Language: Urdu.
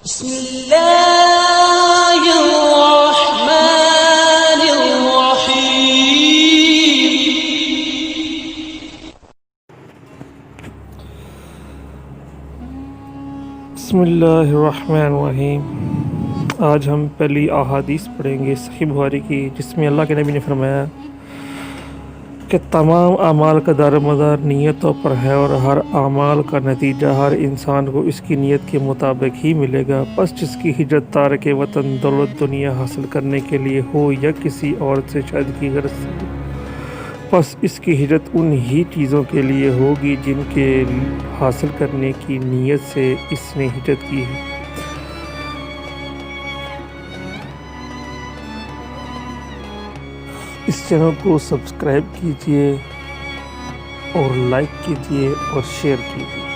بسم اللہ الرحمن الرحیم۔ بسم اللہ الرحمن الرحیم۔ آج ہم پہلی احادیث پڑھیں گے صحیح بخاری کی، جس میں اللہ کے نبی نے فرمایا کہ تمام اعمال کا دار و مدار نیتوں پر ہے، اور ہر اعمال کا نتیجہ ہر انسان کو اس کی نیت کے مطابق ہی ملے گا۔ پس جس کی ہجرت تارک وطن دولت دنیا حاصل کرنے کے لیے ہو یا کسی عورت سے شادی کی غرض سے، پس اس کی ہجرت ان ہی چیزوں کے لیے ہوگی جن کے حاصل کرنے کی نیت سے اس نے ہجرت کی ہے۔ اس چینل کو سبسکرائب کیجئے اور لائک کیجئے اور شیئر کیجئے۔